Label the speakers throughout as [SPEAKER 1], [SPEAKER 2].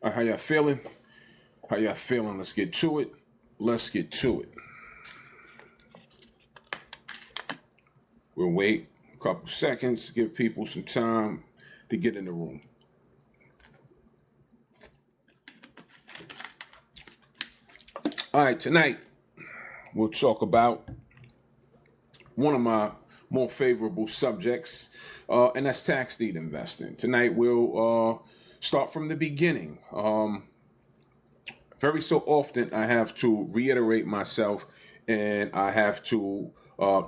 [SPEAKER 1] All right, how y'all feeling? How y'all feeling? Let's get to it. Let's get to it. We'll wait a couple seconds, give people some time to get in the room. All right, tonight we'll talk about one of my more favorable subjects, and that's tax deed investing. Tonight we'll start from the beginning. Very so often I have to reiterate myself, and I have to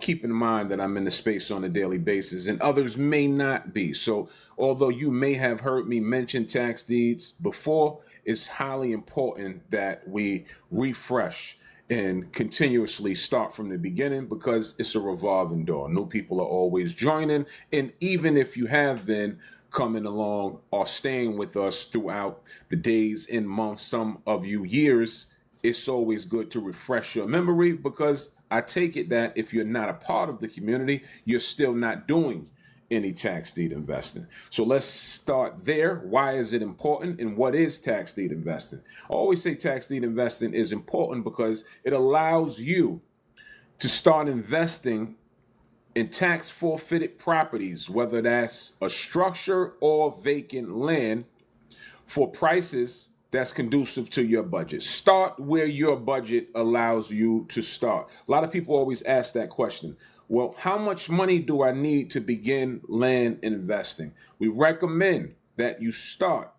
[SPEAKER 1] keep in mind that I'm in the space on a daily basis, and others may not be. So although you may have heard me mention tax deeds before, it's highly important that we refresh and continuously start from the beginning, because it's a revolving door. New people are always joining, and even if you have been coming along or staying with us throughout the days and months, some of you years, it's always good to refresh your memory, because I take it that if you're not a part of the community, you're still not doing any tax deed investing. So let's start there. Why is it important, and what is tax deed investing? I always say tax deed investing is important because it allows you to start investing in tax forfeited properties, whether that's a structure or vacant land, for prices that's conducive to your budget. Start where your budget allows you to start. A lot of people always ask that question. Well, how much money do I need to begin land investing? We recommend that you start,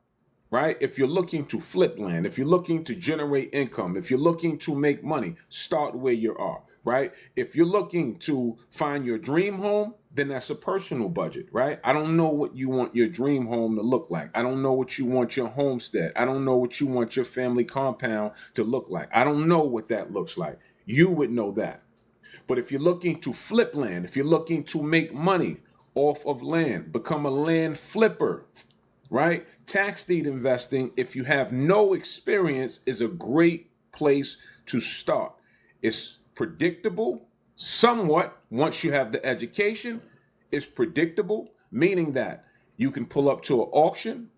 [SPEAKER 1] right? If you're looking to flip land, if you're looking to generate income, if you're looking to make money, start where you are, right? If you're looking to find your dream home, then that's a personal budget, right? I don't know what you want your dream home to look like. I don't know what you want your homestead. I don't know what you want your family compound to look like. I don't know what that looks like. You would know that. But if you're looking to flip land, if you're looking to make money off of land, become a land flipper, right? Tax deed investing, if you have no experience, is a great place to start. It's predictable somewhat once you have the education. It's predictable, meaning that you can pull up to an auction.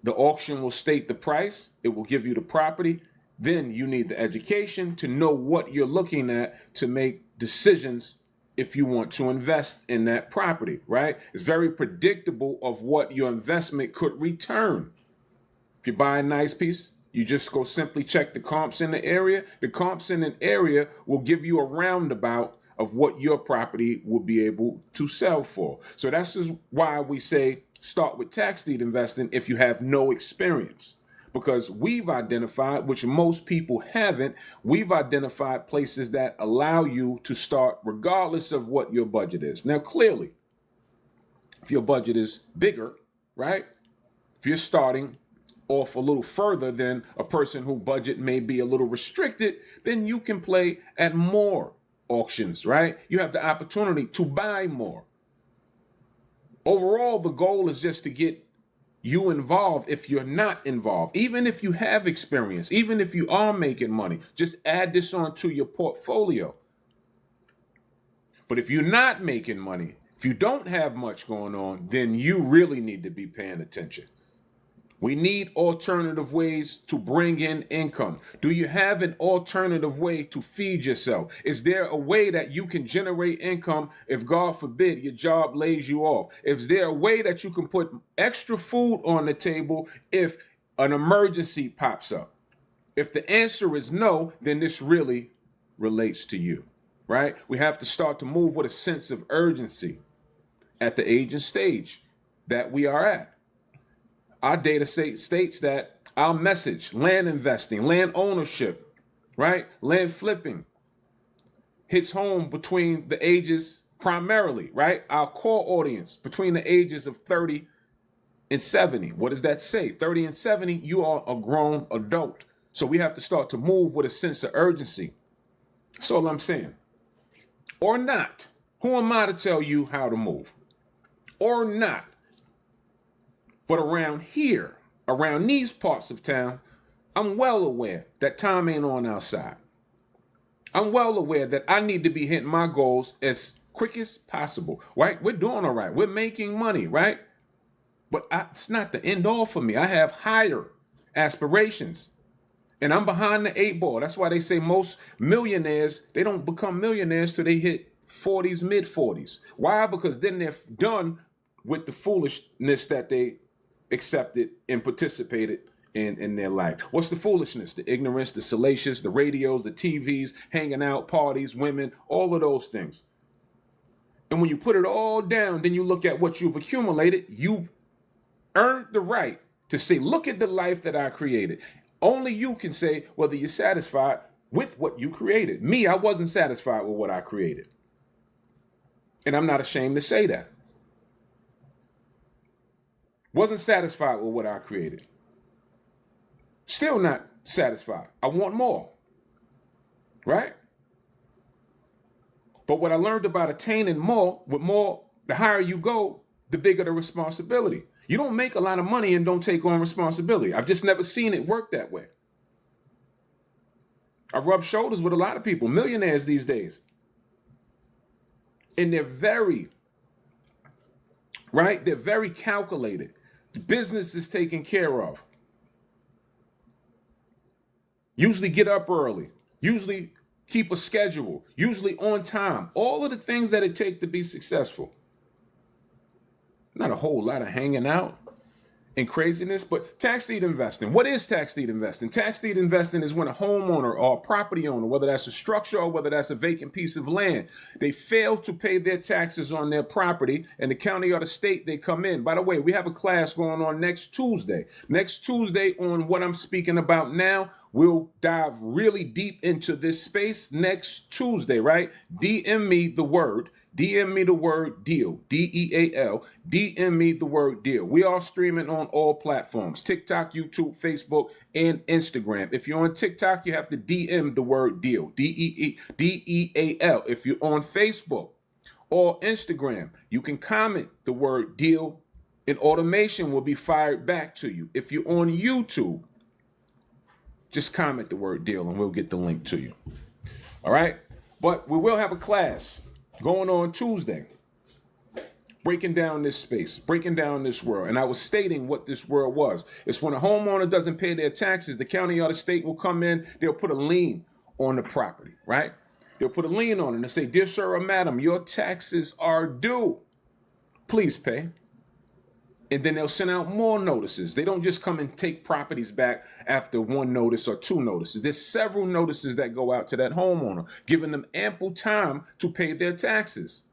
[SPEAKER 1] The auction will state the price. It will give you the property. Then you need the education to know what you're looking at to make decisions if you want to invest in that property, right? It's very predictable of what your investment could return. If you buy a nice piece, you just go simply check the comps in the area. The comps in an area will give you a roundabout of what your property will be able to sell for. So that's just why we say start with tax deed investing if you have no experience. Because we've identified, which most people haven't, we've identified places that allow you to start regardless of what your budget is. Now, clearly, if your budget is bigger, right? If you're starting off a little further than a person whose budget may be a little restricted, then you can play at more auctions, right? You have the opportunity to buy more. Overall, the goal is just to get you involved. If you're not involved, even if you have experience, even if you are making money, just add this onto your portfolio. But if you're not making money, if you don't have much going on, then you really need to be paying attention. We need alternative ways to bring in income. Do you have an alternative way to feed yourself? Is there a way that you can generate income if, God forbid, your job lays you off? Is there a way that you can put extra food on the table if an emergency pops up? If the answer is no, then this really relates to you, right? We have to start to move with a sense of urgency at the age and stage that we are at. Our data states that our message, land investing, land ownership, right? Land flipping, hits home between the ages primarily, right? Our core audience between the ages of 30 and 70. What does that say? 30 and 70, you are a grown adult. So we have to start to move with a sense of urgency. That's all I'm saying. Or not. Who am I to tell you how to move? Or not. But around here, around these parts of town, I'm well aware that time ain't on our side. I'm well aware that I need to be hitting my goals as quick as possible, right? We're doing all right. We're making money, right? But it's not the end all for me. I have higher aspirations. And I'm behind the 8 ball. That's why they say most millionaires, they don't become millionaires till they hit 40s, mid 40s. Why? Because then they're done with the foolishness that they accepted and participated in their life. What's the foolishness? The ignorance, the salacious, the radios, the TVs, hanging out, parties, women, all of those things. And when you put it all down, then you look at what you've accumulated. You've earned the right to say, look at the life that I created. Only you can say whether you're satisfied with what you created. Me, I wasn't satisfied with what I created. And I'm not ashamed to say that. Wasn't satisfied with what I created. Still not satisfied. I want more. Right? But what I learned about attaining more, with more, the higher you go, the bigger the responsibility. You don't make a lot of money and don't take on responsibility. I've just never seen it work that way. I rub shoulders with a lot of people, millionaires these days. And they're very calculated. The business is taken care of. Usually get up early. Usually keep a schedule. Usually on time. All of the things that it takes to be successful. Not a whole lot of hanging out and craziness, but tax deed investing. What is tax deed investing? Tax deed investing is when a homeowner or a property owner, whether that's a structure or whether that's a vacant piece of land, they fail to pay their taxes on their property, and the county or the state, they come in. By the way, we have a class going on next Tuesday. Next Tuesday on what I'm speaking about now, we'll dive really deep into this space next Tuesday, right? DM me the word deal, D-E-A-L, DM me the word deal. We are streaming on all platforms, TikTok, YouTube, Facebook, and Instagram. If you're on TikTok, you have to DM the word deal, D-E-A-L. If you're on Facebook or Instagram, you can comment the word deal and automation will be fired back to you. If you're on YouTube, just comment the word deal and we'll get the link to you. All right? But we will have a class going on Tuesday, breaking down this space, breaking down this world. And I was stating what this world was. It's when a homeowner doesn't pay their taxes, the county or the state will come in, they'll put a lien on the property, right? They'll put a lien on it and say, dear sir or madam, your taxes are due. Please pay. And then they'll send out more notices. They don't just come and take properties back after one notice or two notices. There's several notices that go out to that homeowner, giving them ample time to pay their taxes.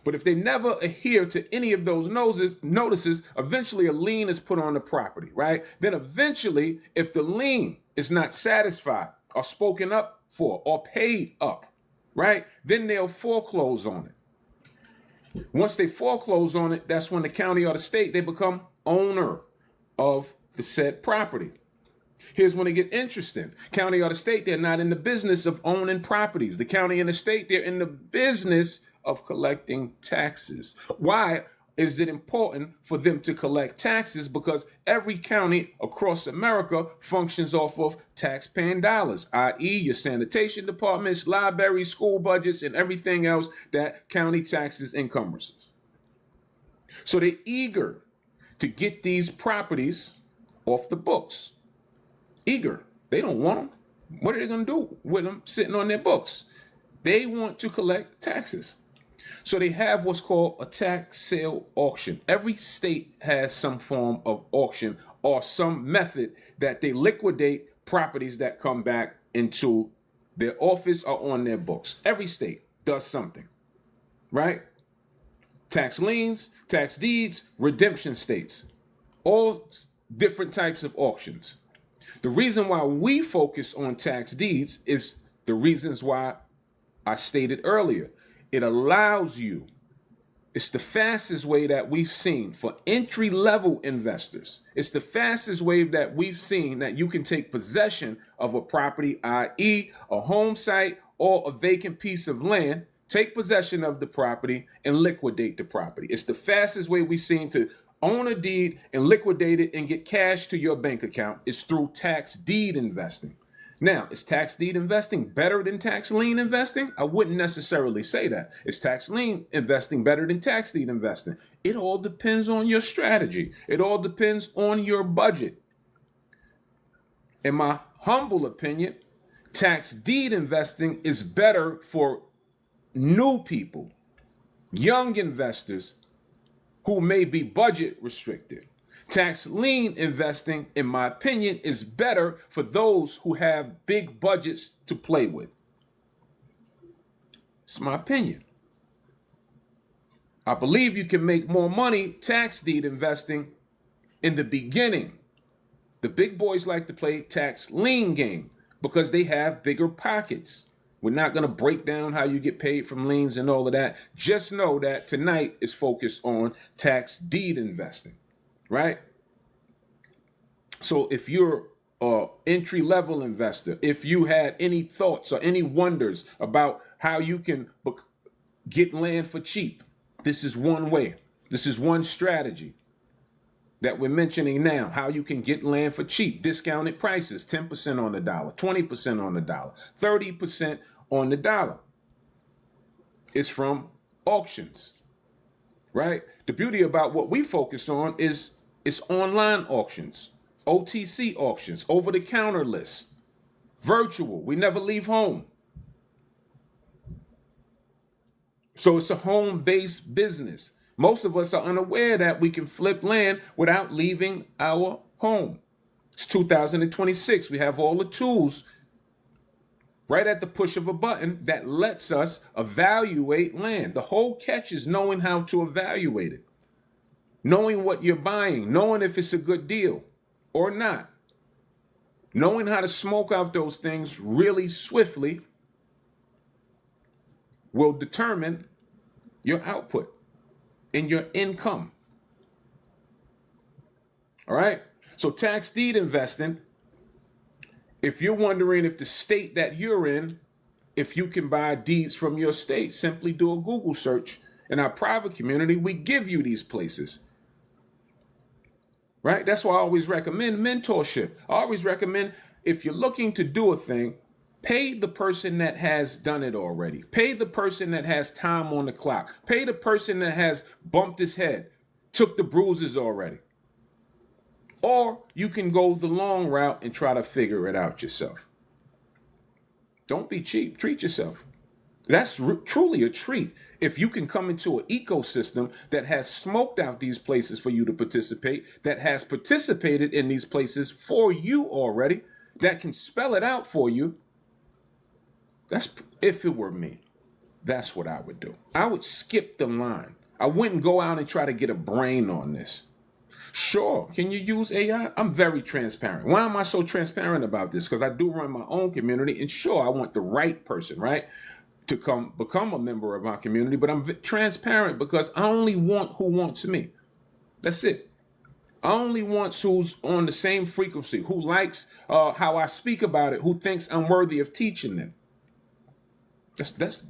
[SPEAKER 1] But if they never adhere to any of those notices, eventually a lien is put on the property, right? Then eventually, if the lien is not satisfied or spoken up for or paid up, right, then they'll foreclose on it. Once they foreclose on it, that's when the county or the state, they become owner of the said property. Here's when it gets interesting. County or the state, they're not in the business of owning properties. The county and the state, they're in the business of collecting taxes. Why is it important for them to collect taxes? Because every county across America functions off of tax-paying dollars, i.e. your sanitation departments, libraries, school budgets, and everything else that county taxes encumbers. So they're eager to get these properties off the books. Eager. They don't want them. What are they going to do with them sitting on their books? They want to collect taxes. So they have what's called a tax sale auction. Every state has some form of auction or some method that they liquidate properties that come back into their office or on their books. Every state does something, right? Tax liens, tax deeds, redemption states, all different types of auctions. The reason why we focus on tax deeds is the reasons why I stated earlier. It allows you, it's the fastest way that we've seen for entry-level investors. It's the fastest way that we've seen that you can take possession of a property, i.e. a home site or a vacant piece of land, take possession of the property and liquidate the property. It's the fastest way we've seen to own a deed and liquidate it and get cash to your bank account. It's through tax deed investing. Now, is tax deed investing better than tax lien investing? I wouldn't necessarily say that. Is tax lien investing better than tax deed investing? It all depends on your strategy. It all depends on your budget. In my humble opinion, tax deed investing is better for new people, young investors who may be budget restricted. Tax lien investing, in my opinion, is better for those who have big budgets to play with. It's my opinion. I believe you can make more money tax deed investing in the beginning. The big boys like to play tax lien game because they have bigger pockets. We're not going to break down how you get paid from liens and all of that. Just know that tonight is focused on tax deed investing, right? So if you're an entry-level investor, if you had any thoughts or any wonders about how you can get land for cheap, this is one way. This is one strategy that we're mentioning now, how you can get land for cheap, discounted prices, 10% on the dollar, 20% on the dollar, 30% on the dollar. It's from auctions, right? The beauty about what we focus on is it's online auctions, OTC auctions, over-the-counter lists, virtual. We never leave home. So it's a home-based business. Most of us are unaware that we can flip land without leaving our home. It's 2026. We have all the tools right at the push of a button that lets us evaluate land. The whole catch is knowing how to evaluate it, knowing what you're buying, knowing if it's a good deal or not, knowing how to smoke out those things really swiftly will determine your output and your income. All right? So tax deed investing, if you're wondering if the state that you're in, if you can buy deeds from your state, simply do a Google search. In our private community, we give you these places. Right? That's why I always recommend mentorship. I always recommend, if you're looking to do a thing, pay the person that has done it already. Pay the person that has time on the clock. Pay the person that has bumped his head, took the bruises already. Or you can go the long route and try to figure it out yourself. Don't be cheap. Treat yourself. That's truly a treat. If you can come into an ecosystem that has smoked out these places for you to participate, that has participated in these places for you already, that can spell it out for you, if it were me, that's what I would do. I would skip the line. I wouldn't go out and try to get a brain on this. Sure, can you use AI? I'm very transparent. Why am I so transparent about this? Because I do run my own community, and sure, I want the right person, right, to come become a member of my community, but I'm transparent because I only want who wants me. That's it. I only want who's on the same frequency, who likes how I speak about it, who thinks I'm worthy of teaching them.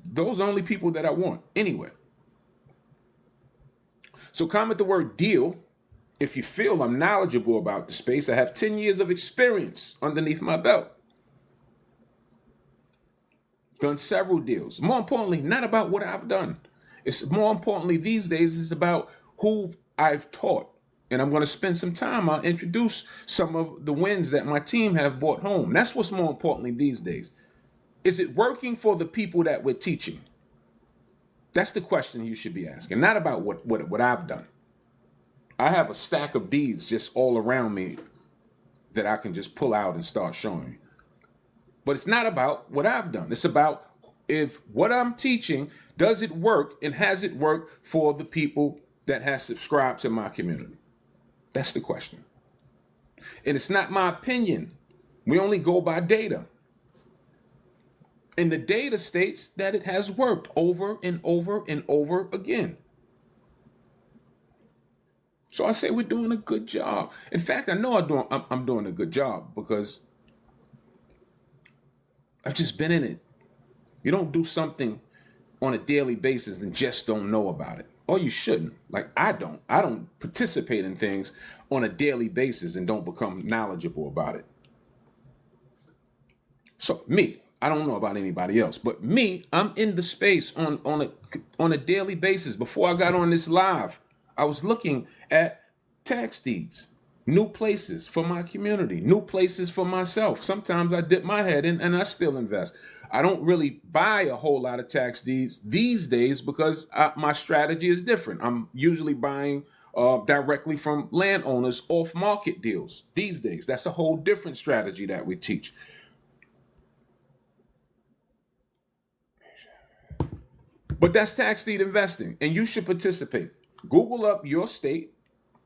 [SPEAKER 1] Those are only people that I want anyway. So comment the word deal if you feel I'm knowledgeable about the space. I have 10 years of experience underneath my belt. Done several deals. More importantly, not about what I've done. It's more importantly these days is about who I've taught. And I'm going to spend some time. I'll introduce some of the wins that my team have brought home. That's what's more importantly these days. Is it working for the people that we're teaching? That's the question you should be asking, not about what I've done. I have a stack of deeds just all around me that I can just pull out and start showing you. But it's not about what I've done. It's about if what I'm teaching, does it work and has it worked for the people that has subscribed to my community? That's the question. And it's not my opinion. We only go by data. And the data states that it has worked over and over and over again. So I say we're doing a good job. In fact, I know I'm doing a good job because I've just been in it. You don't do something on a daily basis and just don't know about it. Or you shouldn't. Like I don't participate in things on a daily basis and don't become knowledgeable about it. So me, I don't know about anybody else, but me, I'm in the space on a daily basis. Before I got on this live, I was looking at tax deeds. New places for my community, new places for myself. Sometimes I dip my head in and I still invest. I don't really buy a whole lot of tax deeds these days because my strategy is different. I'm usually buying directly from landowners off market deals these days. That's a whole different strategy that we teach. But that's tax deed investing, and you should participate. Google up your state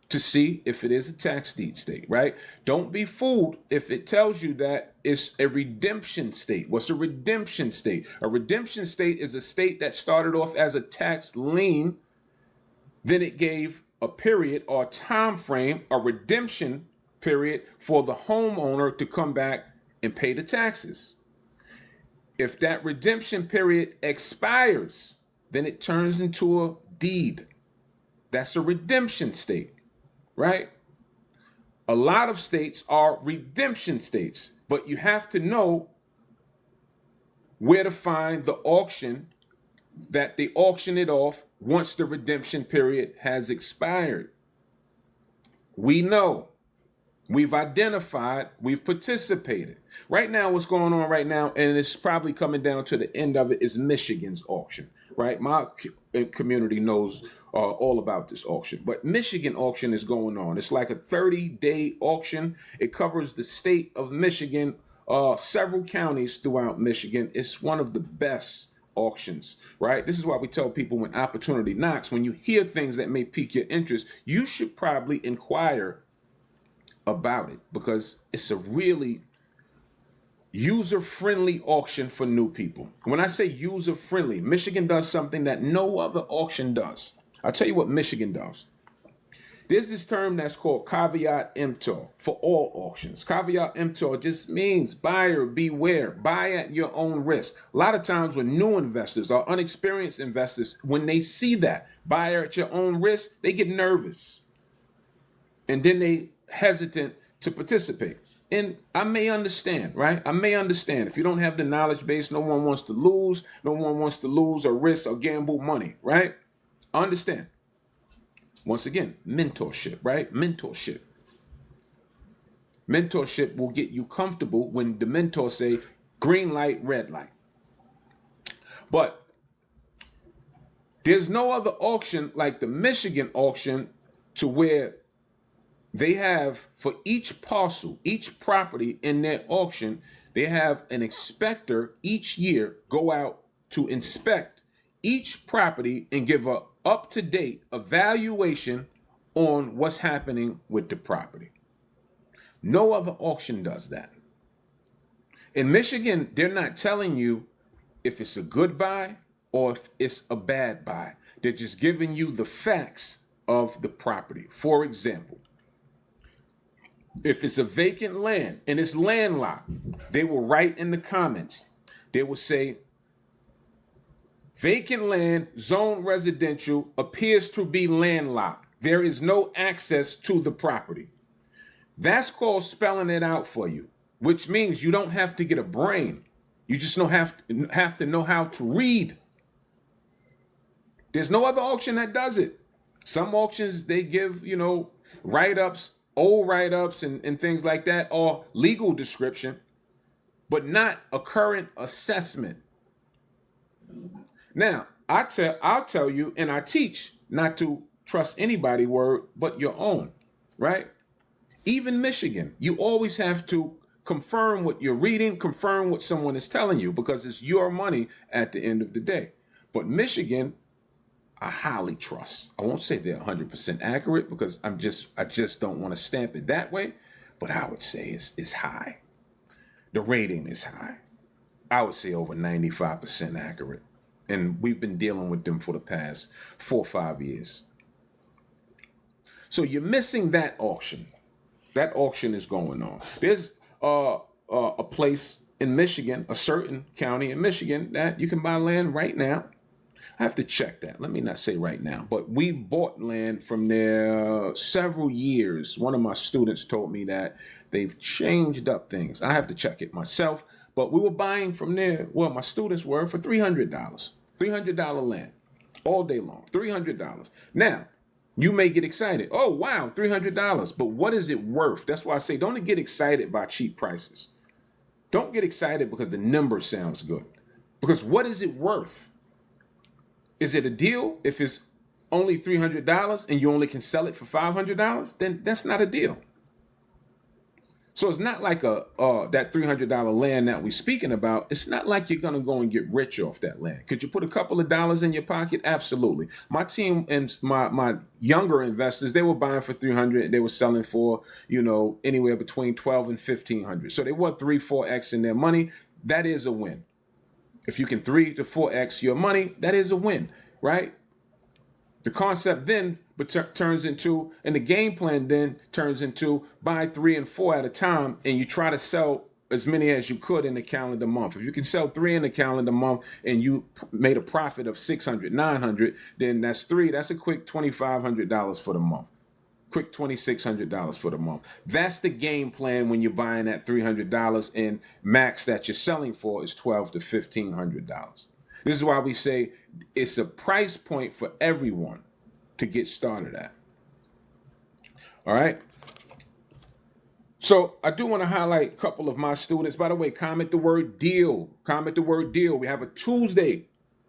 [SPEAKER 1] to see if it is a tax deed state, right? Don't be fooled if it tells you that it's a redemption state. What's a redemption state? A redemption state is a state that started off as a tax lien, then it gave a period or time frame, a redemption period for the homeowner to come back and pay the taxes. If that redemption period expires, then it turns into a deed. That's a redemption state, right? A lot of states are redemption states, but you have to know where to find the auction that they auction it off once the redemption period has expired. We know, we've identified, we've participated. Right now, what's going on right now, and it's probably coming down to the end of it, is Michigan's auction, right? My community knows all about this auction, but Michigan auction is going on. It's like a 30-day auction. It covers the state of Michigan, several counties throughout Michigan. It's one of the best auctions, right? This is why we tell people when opportunity knocks, when you hear things that may pique your interest, you should probably inquire about it because it's a really user-friendly auction for new people. When I say user-friendly, Michigan does something that no other auction does. I'll tell you what Michigan does. There's this term that's called caveat emptor for all auctions. Caveat emptor just means buyer beware, buy at your own risk. A lot of times when new investors or unexperienced investors, when they see that buyer at your own risk, they get nervous. And then they hesitant to participate. And I may understand, right? I may understand. If you don't have the knowledge base, no one wants to lose. No one wants to lose or risk or gamble money, right? I understand. Once again, mentorship, right? Mentorship. Mentorship will get you comfortable when the mentor say, green light, red light. But there's no other auction like the Michigan auction to where they have for each parcel, each property in their auction, they have an inspector each year go out to inspect each property and give a up-to-date evaluation on what's happening with the property. No other auction does that. In Michigan, they're not telling you if it's a good buy or if it's a bad buy. They're just giving you the facts of the property. For example, if it's a vacant land and it's landlocked, they will write in the comments, they will say, vacant land, zone residential, appears to be landlocked. There is no access to the property. That's called spelling it out for you, which means you don't have to get a brain. You just don't have to know how to read. There's no other auction that does it. Some auctions, they give, write-ups, old write-ups and things like that, or legal description, but not a current assessment. Now, I'll tell you, and I teach not to trust anybody's word but your own, right? Even Michigan, you always have to confirm what you're reading, confirm what someone is telling you, because it's your money at the end of the day. But Michigan, I highly trust. I won't say they're 100% accurate because I just don't want to stamp it that way, but I would say it's high. The rating is high. I would say over 95% accurate. And we've been dealing with them for the past 4 or 5 years. So you're missing that auction. That auction is going on. There's a place in Michigan, a certain county in Michigan, that you can buy land right now. I have to check that. Let me not say right now, but we've bought land from there several years. One of my students told me that they've changed up things. I have to check it myself, but we were buying from there. Well, my students were for $300 land all day long, $300. Now, You may get excited. Oh, wow, $300. But what is it worth? That's why I say don't get excited by cheap prices. Don't get excited because the number sounds good. Because what is it worth? Is it a deal if it's only $300 and you only can sell it for $500? Then that's not a deal. So it's not like that $300 land that we're speaking about. It's not like you're gonna go and get rich off that land. Could you put a couple of dollars in your pocket? Absolutely. My team and my younger investors, they were buying for 300. They were selling for anywhere between 12 and 1500. So they were 3-4x in their money. That is a win. If you can 3 to 4x your money, that is a win, right? The concept then turns into, and the game plan then turns into buy 3 and 4 at a time, and you try to sell as many as you could in the calendar month. If you can sell 3 in the calendar month and you made a profit of 600, 900, then that's a quick $2,500 for the month. Quick $2,600 for the month. That's the game plan when you're buying at $300 and max that you're selling for is $1,200 to $1,500. This is why we say it's a price point for everyone to get started at. All right. So I do want to highlight a couple of my students. By the way, comment the word deal. Comment the word deal. We have a Tuesday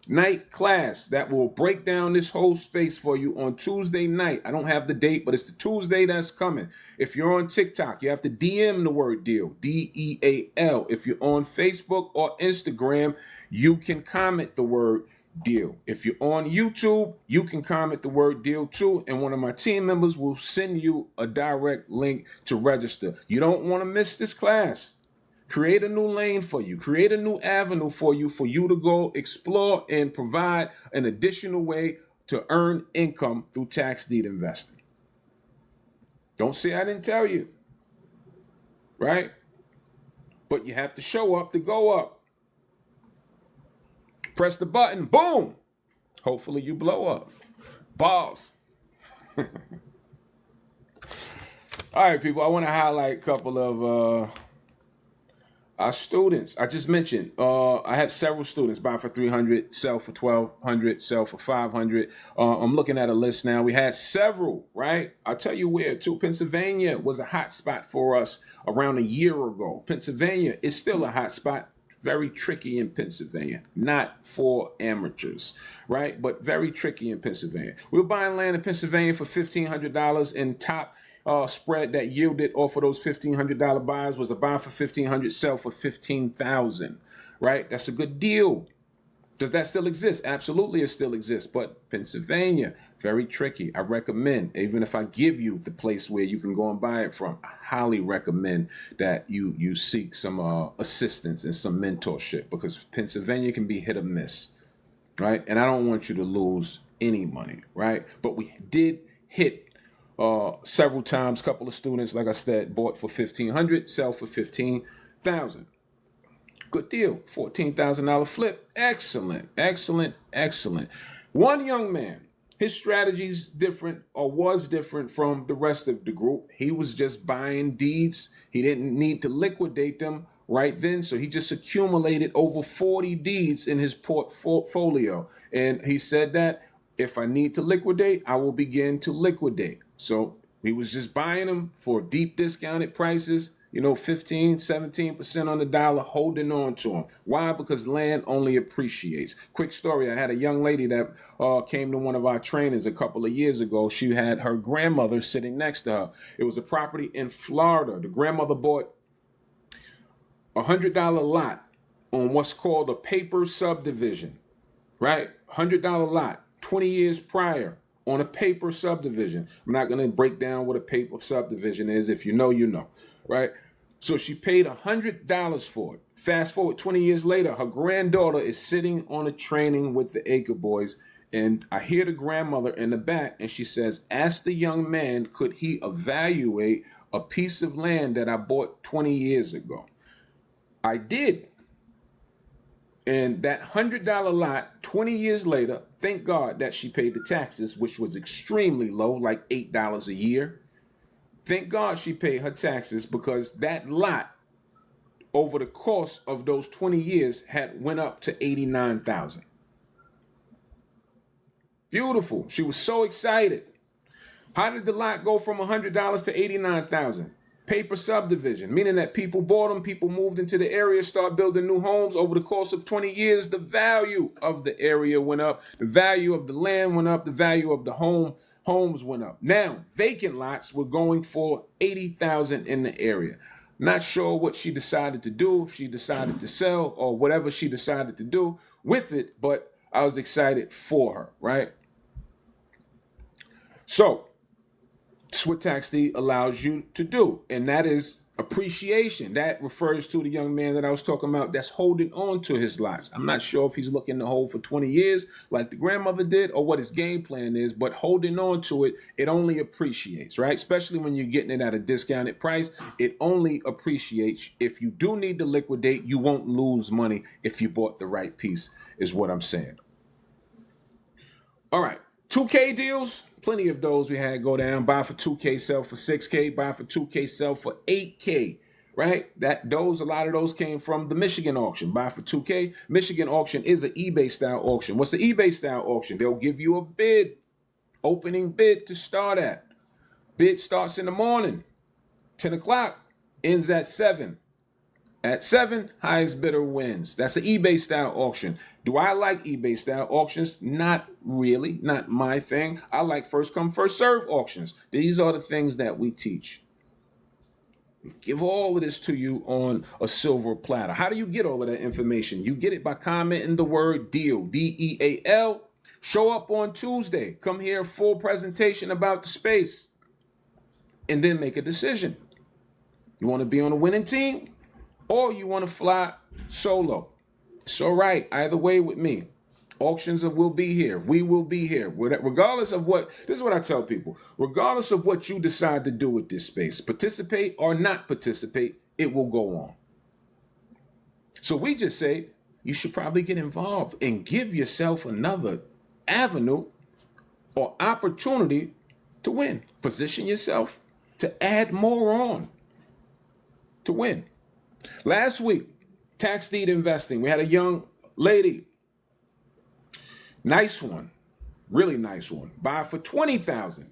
[SPEAKER 1] night class that will break down this whole space for you on Tuesday night. I don't have the date, but it's the Tuesday that's coming. If you're on TikTok, you have to DM the word deal, DEAL. If you're on Facebook or Instagram, you can comment the word deal. If you're on YouTube, you can comment the word deal too, and one of my team members will send you a direct link to register. You don't want to miss this class. Create a new lane for you. Create a new avenue for you to go explore and provide an additional way to earn income through tax deed investing. Don't say I didn't tell you, right? But you have to show up to go up. Press the button, boom. Hopefully you blow up. Balls. All right, people, I want to highlight a couple of our students. I just mentioned, I had several students buy for 300, sell for 1200, sell for 500. I'm looking at a list now. We had several, right? I'll tell you where too. Pennsylvania was a hot spot for us around a year ago. Pennsylvania is still a hot spot. Very tricky in Pennsylvania, not for amateurs, right? But very tricky in Pennsylvania. We were buying land in Pennsylvania for $1,500, and top spread that yielded off of those $1,500 buys was a buy for $1,500, sell for $15,000, right? That's a good deal. Does that still exist? Absolutely, it still exists. But Pennsylvania, very tricky. I recommend, even if I give you the place where you can go and buy it from, I highly recommend that you seek some assistance and some mentorship, because Pennsylvania can be hit or miss, right? And I don't want you to lose any money, right? But we did hit several times. A couple of students, like I said, bought for $1,500, sell for $15,000. Good deal. $14,000 flip. Excellent, excellent, excellent. One young man, his strategy's different, or was different from the rest of the group. He was just buying deeds. He didn't need to liquidate them right then, so he just accumulated over 40 deeds in his portfolio. And he said that if I need to liquidate, I will begin to liquidate. So he was just buying them for deep discounted prices, 15, 17% on the dollar, holding on to them. Why? Because land only appreciates. Quick story. I had a young lady that came to one of our trainings a couple of years ago. She had her grandmother sitting next to her. It was a property in Florida. The grandmother bought a $100 lot on what's called a paper subdivision, right? $100 lot, 20 years prior on a paper subdivision. I'm not going to break down what a paper subdivision is. If you know, you know, right? So she paid $100 for it. Fast forward 20 years later, her granddaughter is sitting on a training with the Acre Boys, and I hear the grandmother in the back, and she says, ask the young man, could he evaluate a piece of land that I bought 20 years ago? I did. And that $100 lot, 20 years later, thank God that she paid the taxes, which was extremely low, like $8 a year. Thank God she paid her taxes, because that lot over the course of those 20 years had went up to $89,000. Beautiful. She was so excited. How did the lot go from $100 to $89,000? Paper subdivision, meaning that people bought them, people moved into the area, start building new homes. Over the course of 20 years, the value of the area went up, the value of the land went up, the value of the homes went up. Now, vacant lots were going for $80,000 in the area. Not sure what she decided to do, if she decided to sell or whatever she decided to do with it, but I was excited for her, right? So, that's what tax deed allows you to do, and that is appreciation. That refers to the young man that I was talking about that's holding on to his lots. I'm not sure if he's looking to hold for 20 years like the grandmother did or what his game plan is, but holding on to it, it only appreciates, right? Especially when you're getting it at a discounted price, it only appreciates. If you do need to liquidate, you won't lose money if you bought the right piece, is what I'm saying. All right, 2K deals. Plenty of those we had go down. Buy for 2K, sell for 6K. Buy for 2K, sell for 8K. Right? A lot of those came from the Michigan auction. Buy for 2K. Michigan auction is an eBay style auction. What's the eBay style auction? They'll give you a bid, opening bid to start at. Bid starts in the morning, 10 o'clock, ends at 7. At 7, highest bidder wins. That's an eBay style auction. Do I like eBay style auctions? Not really, not my thing. I like first come, first serve auctions. These are the things that we teach. Give all of this to you on a silver platter. How do you get all of that information? You get it by commenting the word deal, DEAL. Show up on Tuesday. Come hear a full presentation about the space. And then make a decision. You want to be on a winning team? Or you want to fly solo. It's all right. Either way with me. Auctions will be here. We will be here. Regardless of what, this is what I tell people. Regardless of what you decide to do with this space, participate or not participate, it will go on. So we just say you should probably get involved and give yourself another avenue or opportunity to win. Position yourself to add more on to win. Last week, tax deed investing. We had a young lady. Nice one. Really nice one. Buy for $20,000.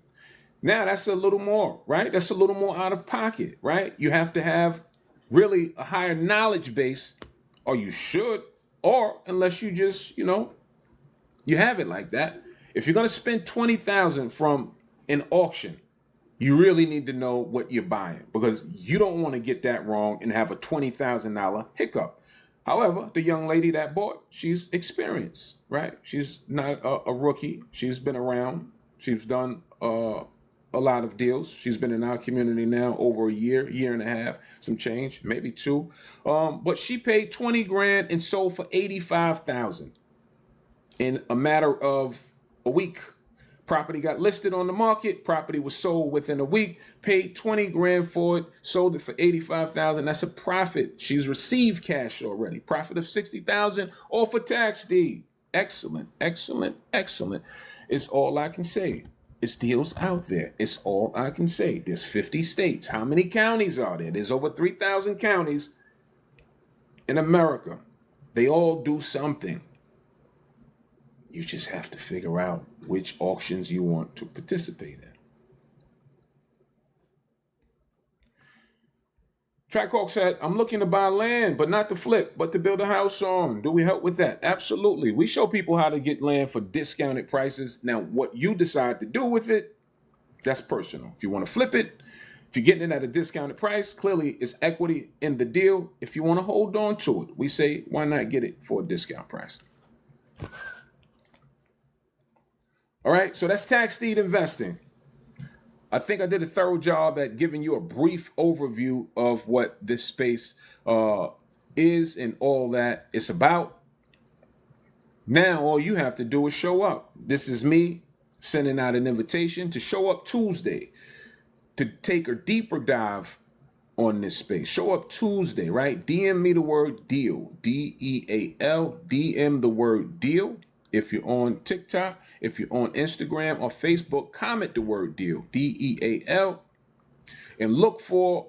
[SPEAKER 1] Now that's a little more, right? That's a little more out of pocket, right? You have to have really a higher knowledge base, or you should, or unless you just, you have it like that. If you're going to spend $20,000 from an auction, you really need to know what you're buying, because you don't want to get that wrong and have a $20,000 hiccup. However, the young lady that bought, she's experienced, right? She's not a rookie. She's been around. She's done a lot of deals. She's been in our community now over a year and a half, some change, maybe 2. But she paid $20,000 and sold for $85,000 in a matter of a week. Property got listed on the market. Property was sold within a week. Paid $20,000 for it. Sold it for $85,000. That's a profit. She's received cash already. Profit of $60,000 off a tax deed. Excellent, excellent, excellent. It's all I can say. It's deals out there. It's all I can say. There's 50 states. How many counties are there? There's over 3,000 counties in America. They all do something. You just have to figure out which auctions you want to participate in. Trackhawk said, I'm looking to buy land, but not to flip, but to build a house on. Do we help with that? Absolutely. We show people how to get land for discounted prices. Now, what you decide to do with it, that's personal. If you want to flip it, if you're getting it at a discounted price, clearly it's equity in the deal. If you want to hold on to it, we say, why not get it for a discount price? All right, so that's tax deed investing. I think I did a thorough job at giving you a brief overview of what this space is and all that it's about. Now, all you have to do is show up. This is me sending out an invitation to show up Tuesday to take a deeper dive on this space. Show up Tuesday, right? DM me the word deal, DEAL, DM the word deal. If you're on TikTok, if you're on Instagram or Facebook, comment the word deal, DEAL, and look for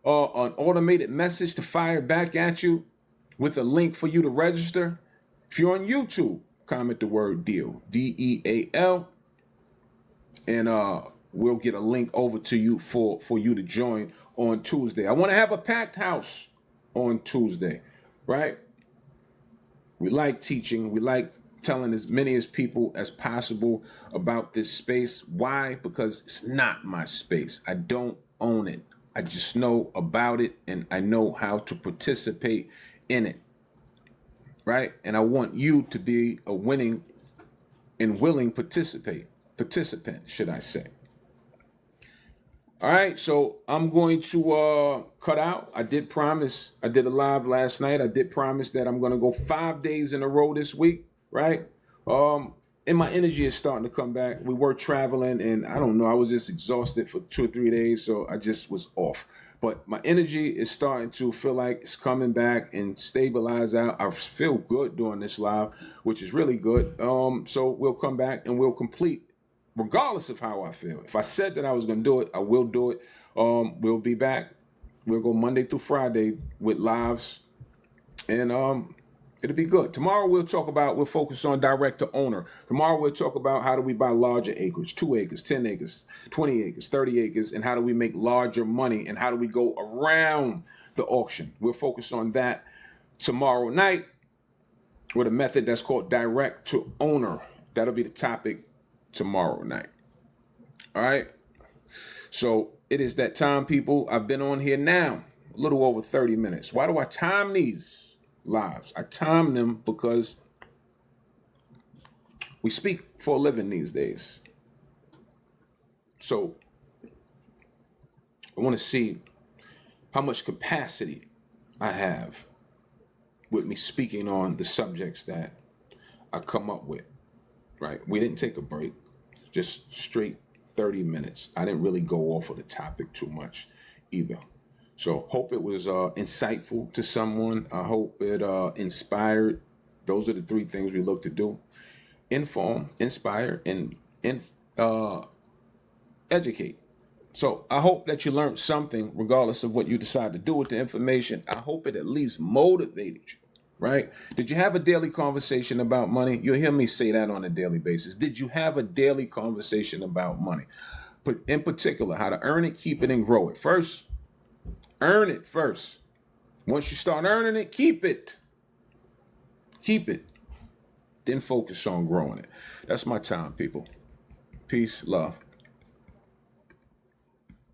[SPEAKER 1] an automated message to fire back at you with a link for you to register. If you're on YouTube, comment the word deal, DEAL, and we'll get a link over to you for you to join on Tuesday. I want to have a packed house on Tuesday, right? We like teaching. We like telling as many as people as possible about this space. Why? Because it's not my space. I don't own it. I just know about it and I know how to participate in it, right? And I want you to be a winning and willing participant, should I say. All right, so I'm going to cut out. I did promise. I did a live last night. I did promise that I'm going to go 5 days in a row this week, right? And my energy is starting to come back. We were traveling, and I don't know. I was just exhausted for 2 or 3 days, so I just was off. But my energy is starting to feel like it's coming back and stabilize out. I feel good doing this live, which is really good. So we'll come back and we'll complete regardless of how I feel. If I said that I was going to do it, I will do it. We'll be back. We'll go Monday through Friday with lives, and it'll be good. Tomorrow we'll focus on direct to owner. Tomorrow we'll talk about how do we buy larger acreage, 2 acres, 10 acres, 20 acres, 30 acres, and how do we make larger money, and how do we go around the auction. We'll focus on that tomorrow night with a method that's called direct to owner. That'll be the topic tomorrow night. All right. So it is that time, people. I've been on here now a little over 30 minutes. Why do I time these lives? I time them because we speak for a living these days. So I want to see how much capacity I have with me speaking on the subjects that I come up with. Right? We didn't take a break. Just straight 30 minutes. I didn't really go off of the topic too much either. So hope it was insightful to someone. I hope it inspired. Those are the 3 things we look to do: inform, inspire, and educate. So I hope that you learned something regardless of what you decide to do with the information. I hope it at least motivated you. Right? Did you have a daily conversation about money? You'll hear me say that on a daily basis. Did you have a daily conversation about money? But in particular, how to earn it, keep it, and grow it. First, earn it first. Once you start earning it, keep it. Keep it. Then focus on growing it. That's my time, people. Peace, love.